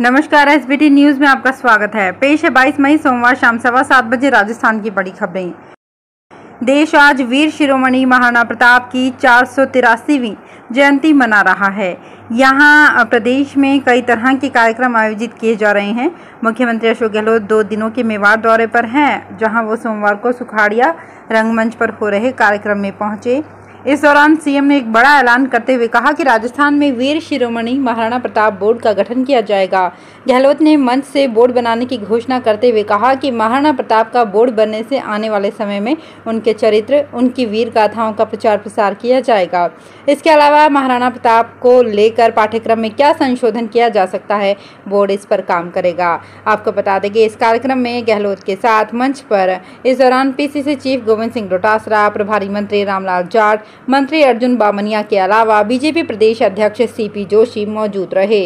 नमस्कार, SBT news में आपका स्वागत है। पेश है 22 मई सोमवार शाम 7:15 बजे राजस्थान की बड़ी खबरें। देश आज वीर शिरोमणि महाराणा प्रताप की 483वीं जयंती मना रहा है। यहाँ प्रदेश में कई तरह के कार्यक्रम आयोजित किए जा रहे हैं। मुख्यमंत्री अशोक गहलोत 2 दिनों के मेवाड़ दौरे पर हैं, जहां वो सोमवार को सुखाड़िया रंगमंच पर हो रहे कार्यक्रम में पहुंचे। इस दौरान सीएम ने एक बड़ा ऐलान करते हुए कहा कि राजस्थान में वीर शिरोमणि महाराणा प्रताप बोर्ड का गठन किया जाएगा। गहलोत ने मंच से बोर्ड बनाने की घोषणा करते हुए कहा कि महाराणा प्रताप का बोर्ड बनने से आने वाले समय में उनके चरित्र, उनकी वीर गाथाओं का प्रचार प्रसार किया जाएगा। इसके अलावा महाराणा प्रताप को लेकर पाठ्यक्रम में क्या संशोधन किया जा सकता है, बोर्ड इस पर काम करेगा। आपको बता दें कि इस कार्यक्रम में गहलोत के साथ मंच पर इस दौरान पीसीसी चीफ गोविंद सिंह डोटासरा, प्रभारी मंत्री रामलाल जाट, मंत्री अर्जुन बामनिया के अलावा बीजेपी प्रदेश अध्यक्ष सीपी जोशी मौजूद रहे।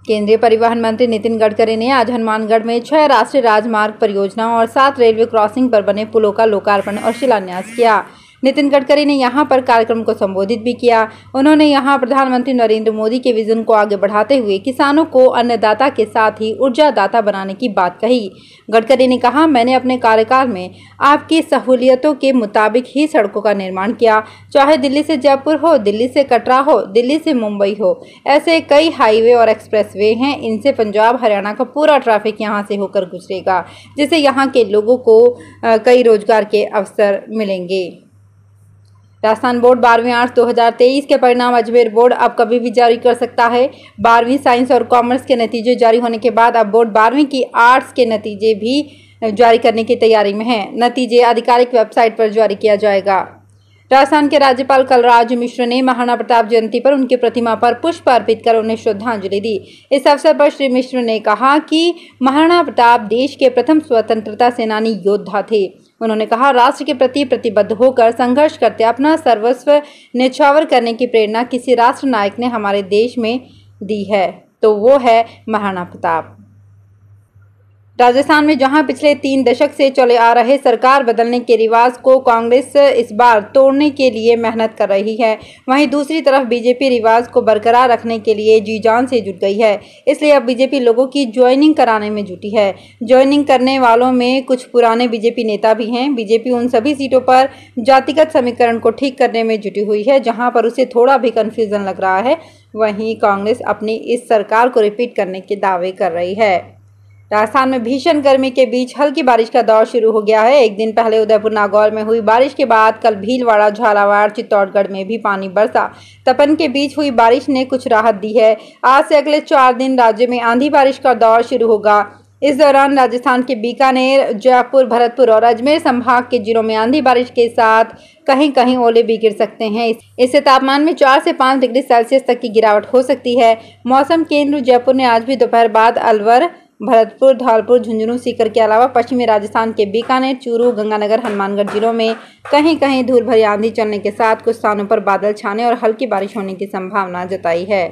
केंद्रीय परिवहन मंत्री नितिन गडकरी ने आज हनुमानगढ़ में 6 राष्ट्रीय राजमार्ग परियोजनाओं और 7 रेलवे क्रॉसिंग पर बने पुलों का लोकार्पण और शिलान्यास किया। नितिन गडकरी ने यहां पर कार्यक्रम को संबोधित भी किया। उन्होंने यहां प्रधानमंत्री नरेंद्र मोदी के विजन को आगे बढ़ाते हुए किसानों को अन्नदाता के साथ ही ऊर्जादाता बनाने की बात कही। गडकरी ने कहा, मैंने अपने कार्यकाल में आपकी सहूलियतों के मुताबिक ही सड़कों का निर्माण किया, चाहे दिल्ली से जयपुर हो, दिल्ली से कटरा हो, दिल्ली से मुंबई हो। ऐसे कई हाईवे और एक्सप्रेसवे हैं, इनसे पंजाब हरियाणा का पूरा ट्रैफिक यहाँ से होकर गुजरेगा, जिससे यहाँ के लोगों को कई रोजगार के अवसर मिलेंगे। राजस्थान बोर्ड 12वीं आर्ट्स 2023 के परिणाम अजमेर बोर्ड अब कभी भी जारी कर सकता है। 12वीं साइंस और कॉमर्स के नतीजे जारी होने के बाद अब बोर्ड 12वीं की आर्ट्स के नतीजे भी जारी करने की तैयारी में है। नतीजे आधिकारिक वेबसाइट पर जारी किया जाएगा। राजस्थान के राज्यपाल कलराज मिश्र ने महाराणा प्रताप जयंती पर उनकी प्रतिमा पर पुष्प अर्पित कर उन्हें श्रद्धांजलि दी। इस अवसर पर श्री मिश्र ने कहा कि महाराणा प्रताप देश के प्रथम स्वतंत्रता सेनानी योद्धा थे। उन्होंने कहा, राष्ट्र के प्रति प्रतिबद्ध होकर संघर्ष करते अपना सर्वस्व न्यौछावर करने की प्रेरणा किसी राष्ट्र नायक ने हमारे देश में दी है तो वो है महाराणा प्रताप। राजस्थान में जहां पिछले 3 दशक से चले आ रहे सरकार बदलने के रिवाज को कांग्रेस इस बार तोड़ने के लिए मेहनत कर रही है, वहीं दूसरी तरफ बीजेपी रिवाज को बरकरार रखने के लिए जी जान से जुट गई है। इसलिए अब बीजेपी लोगों की ज्वाइनिंग कराने में जुटी है। ज्वाइनिंग करने वालों में कुछ पुराने बीजेपी नेता भी हैं। बीजेपी उन सभी सीटों पर जातिगत समीकरण को ठीक करने में जुटी हुई है जहाँ पर उसे थोड़ा भी कन्फ्यूजन लग रहा है। वहीं कांग्रेस अपनी इस सरकार को रिपीट करने के दावे कर रही है। राजस्थान में भीषण गर्मी के बीच हल्की बारिश का दौर शुरू हो गया है। एक दिन पहले उदयपुर नागौर में हुई बारिश के बाद कल भीलवाड़ा, झालावाड़, चित्तौड़गढ़ में भी पानी बरसा। तपन के बीच हुई बारिश ने कुछ राहत दी है। आज से अगले 4 दिन राज्य में आंधी बारिश का दौर शुरू होगा। इस दौरान राजस्थान के बीकानेर, जयपुर, भरतपुर और अजमेर संभाग के जिलों में आंधी बारिश के साथ कहीं कहीं ओले भी गिर सकते हैं। इससे तापमान में 4 से 5 डिग्री सेल्सियस तक की गिरावट हो सकती है। मौसम केंद्र जयपुर ने आज भी दोपहर बाद अलवर, भरतपुर, धौलपुर, झुंझुनू, सीकर के अलावा पश्चिमी राजस्थान के बीकानेर, चूरू, गंगानगर, हनुमानगढ़ जिलों में कहीं कहीं धूल भरी आंधी चलने के साथ कुछ स्थानों पर बादल छाने और हल्की बारिश होने की संभावना जताई है।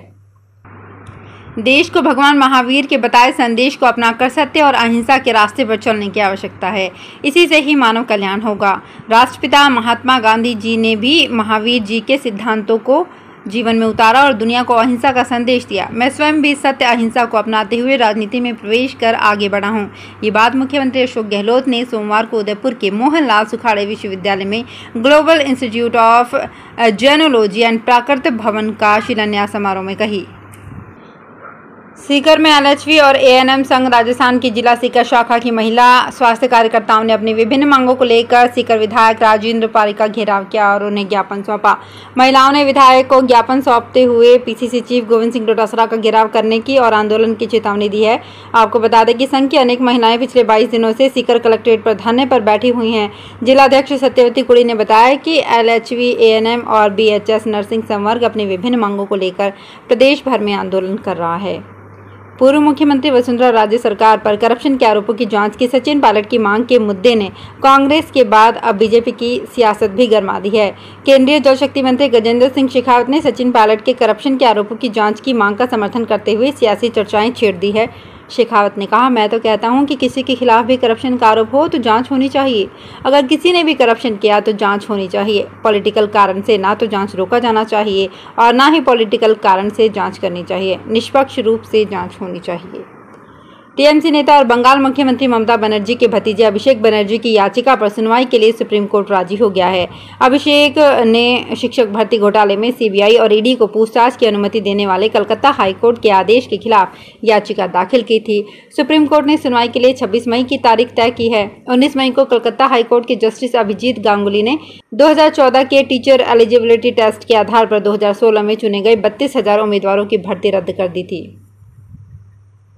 देश को भगवान महावीर के बताए संदेश को अपनाकर सत्य और अहिंसा के रास्ते पर चलने की आवश्यकता है। इसी से ही मानव कल्याण होगा। राष्ट्रपिता महात्मा गांधी जी ने भी महावीर जी के सिद्धांतों को जीवन में उतारा और दुनिया को अहिंसा का संदेश दिया। मैं स्वयं भी सत्य अहिंसा को अपनाते हुए राजनीति में प्रवेश कर आगे बढ़ा हूं। ये बात मुख्यमंत्री अशोक गहलोत ने सोमवार को उदयपुर के मोहनलाल सुखाड़े विश्वविद्यालय में ग्लोबल इंस्टीट्यूट ऑफ जेनोलॉजी एंड प्राकृत भवन का शिलान्यास समारोह में कही। सीकर में एलएचवी और एएनएम संघ राजस्थान की जिला सीकर शाखा की महिला स्वास्थ्य कार्यकर्ताओं ने अपनी विभिन्न मांगों को लेकर सीकर विधायक राजेंद्र पारी का घेराव किया और उन्हें ज्ञापन सौंपा। महिलाओं ने विधायक को ज्ञापन सौंपते हुए पीसीसी चीफ गोविंद सिंह डोटासरा का घेराव करने की और आंदोलन की चेतावनी दी है। आपको बता दें कि संघ की अनेक महिलाएं पिछले 22 दिनों से सीकर कलेक्ट्रेट पर धरने पर बैठी हुई हैं। जिलाध्यक्ष सत्यवती कुड़ी ने बताया कि एलएचवी, एएनएम और बीएचएस नर्सिंग संवर्ग अपनी विभिन्न मांगों को लेकर प्रदेश भर में आंदोलन कर रहा है। पूर्व मुख्यमंत्री वसुंधरा राजे सरकार पर करप्शन के आरोपों की जांच की सचिन पायलट की मांग के मुद्दे ने कांग्रेस के बाद अब बीजेपी की सियासत भी गरमा दी है। केंद्रीय जल शक्ति मंत्री गजेंद्र सिंह शेखावत ने सचिन पायलट के करप्शन के आरोपों की जांच की मांग का समर्थन करते हुए सियासी चर्चाएं छेड़ दी है। शेखावत ने कहा, मैं तो कहता हूं कि किसी के खिलाफ भी करप्शन का आरोप हो तो जांच होनी चाहिए। अगर किसी ने भी करप्शन किया तो जांच होनी चाहिए। पॉलिटिकल कारण से ना तो जांच रोका जाना चाहिए और ना ही पॉलिटिकल कारण से जांच करनी चाहिए। निष्पक्ष रूप से जांच होनी चाहिए। टीएमसी नेता और बंगाल मुख्यमंत्री ममता बनर्जी के भतीजे अभिषेक बनर्जी की याचिका पर सुनवाई के लिए सुप्रीम कोर्ट राजी हो गया है। अभिषेक ने शिक्षक भर्ती घोटाले में सीबीआई और ईडी को पूछताछ की अनुमति देने वाले कलकत्ता हाईकोर्ट के आदेश के खिलाफ याचिका दाखिल की थी। सुप्रीम कोर्ट ने सुनवाई के लिए 26 मई की तारीख तय की है। 19 मई को कलकत्ता हाईकोर्ट के जस्टिस अभिजीत गांगुली ने 2014 के टीचर एलिजिबिलिटी टेस्ट के आधार पर 2016 में चुने गए 32,000 उम्मीदवारों की भर्ती रद्द कर दी थी।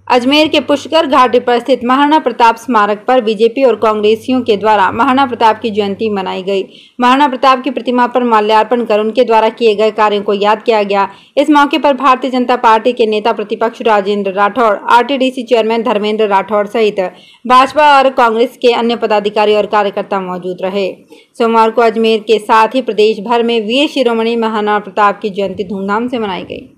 अजमेर के पुष्कर घाटी पर स्थित महाराणा प्रताप स्मारक पर बीजेपी और कांग्रेसियों के द्वारा महाराणा प्रताप की जयंती मनाई गई। महाराणा प्रताप की प्रतिमा पर माल्यार्पण कर उनके द्वारा किए गए कार्यों को याद किया गया। इस मौके पर भारतीय जनता पार्टी के नेता प्रतिपक्ष राजेंद्र राठौड़, आरटीडीसी चेयरमैन धर्मेंद्र राठौड़ सहित भाजपा और कांग्रेस के अन्य पदाधिकारी और कार्यकर्ता मौजूद रहे। सोमवार को अजमेर के साथ ही प्रदेश भर में वीर शिरोमणि महाराणा प्रताप की जयंती धूमधाम से मनाई गई।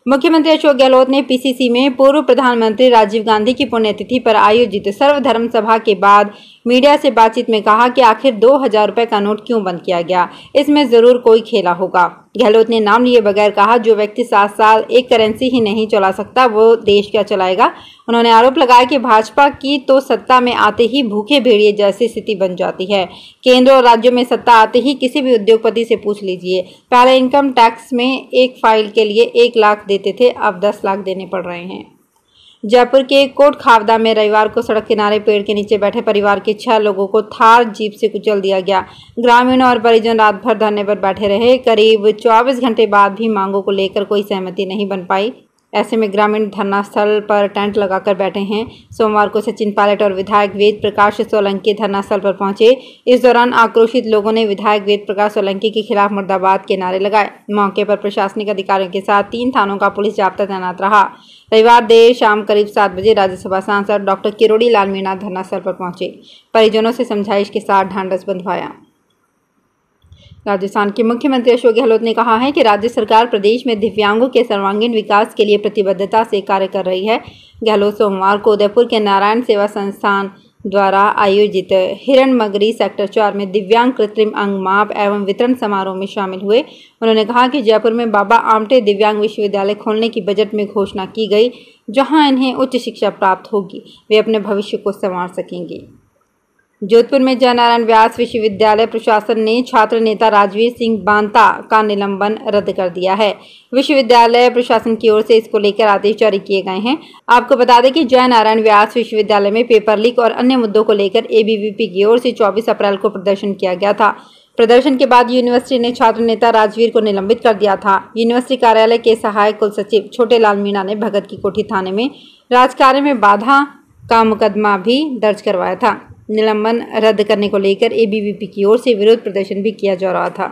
मुख्यमंत्री अशोक गहलोत ने पीसीसी में पूर्व प्रधानमंत्री राजीव गांधी की पुण्यतिथि पर आयोजित सर्वधर्म सभा के बाद मीडिया से बातचीत में कहा कि आखिर 2,000 रुपए का नोट क्यों बंद किया गया, इसमें जरूर कोई खेला होगा। गहलोत ने नाम लिए बगैर कहा, जो व्यक्ति 7 साल एक करेंसी ही नहीं चला सकता वो देश क्या चलाएगा। उन्होंने आरोप लगाया कि भाजपा की तो सत्ता में आते ही भूखे भेड़िए जैसी स्थिति बन जाती है। केंद्र और राज्यों में सत्ता आते ही किसी भी उद्योगपति से पूछ लीजिए, पहले इनकम टैक्स में एक फाइल के लिए 1 लाख देते थे, अब 10 लाख देने पड़ रहे हैं। जयपुर के कोट खावदा में रविवार को सड़क किनारे पेड़ के नीचे बैठे परिवार के 6 लोगों को थार जीप से कुचल दिया गया। ग्रामीणों और परिजन रात भर धरने पर बैठे रहे। करीब 24 घंटे बाद भी मांगों को लेकर कोई सहमति नहीं बन पाई। ऐसे में ग्रामीण धरना स्थल पर टेंट लगाकर बैठे हैं। सोमवार को सचिन पायलट और विधायक वेद प्रकाश सोलंकी धरना स्थल पर पहुंचे। इस दौरान आक्रोशित लोगों ने विधायक वेद प्रकाश सोलंकी के खिलाफ मुर्दाबाद के नारे लगाए। मौके पर प्रशासनिक अधिकारियों के साथ 3 थानों का पुलिस जाब्ता तैनात रहा। रविवार देर शाम करीब 7 बजे राज्यसभा सांसद डॉक्टर किरोड़ी लाल मीणा धरना स्थल पर पहुंचे। परिजनों से समझाइश के साथ ढांढस बंधवाया। राजस्थान के मुख्यमंत्री अशोक गहलोत ने कहा है कि राज्य सरकार प्रदेश में दिव्यांगों के सर्वांगीण विकास के लिए प्रतिबद्धता से कार्य कर रही है। गहलोत सोमवार को उदयपुर के नारायण सेवा संस्थान द्वारा आयोजित हिरणमगरी सेक्टर 4 में दिव्यांग कृत्रिम अंग माप एवं वितरण समारोह में शामिल हुए। उन्होंने कहा कि जयपुर में बाबा आमटे दिव्यांग विश्वविद्यालय खोलने की बजट में घोषणा की गई, जहां इन्हें उच्च शिक्षा प्राप्त होगी, वे अपने भविष्य को संवार सकेंगे। जोधपुर में जयनारायण व्यास विश्वविद्यालय प्रशासन ने छात्र नेता राजवीर सिंह बांता का निलंबन रद्द कर दिया है। विश्वविद्यालय प्रशासन की ओर से इसको लेकर आदेश जारी किए गए हैं। आपको बता दें कि जयनारायण व्यास विश्वविद्यालय में पेपर लीक और अन्य मुद्दों को लेकर एबीवीपी की ओर से 24 अप्रैल को प्रदर्शन किया गया था। प्रदर्शन के बाद यूनिवर्सिटी ने छात्र नेता राजवीर को निलंबित कर दिया था। यूनिवर्सिटी कार्यालय के सहायक कुल सचिव छोटे लाल मीणा ने भगत की कोठी थाने में राजकार्य में बाधा का मुकदमा भी दर्ज करवाया था। निलंबन रद्द करने को लेकर एबीवीपी की ओर से विरोध प्रदर्शन भी किया जा रहा था।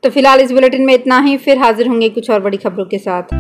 तो फिलहाल इस बुलेटिन में इतना ही। फिर हाजिर होंगे कुछ और बड़ी खबरों के साथ।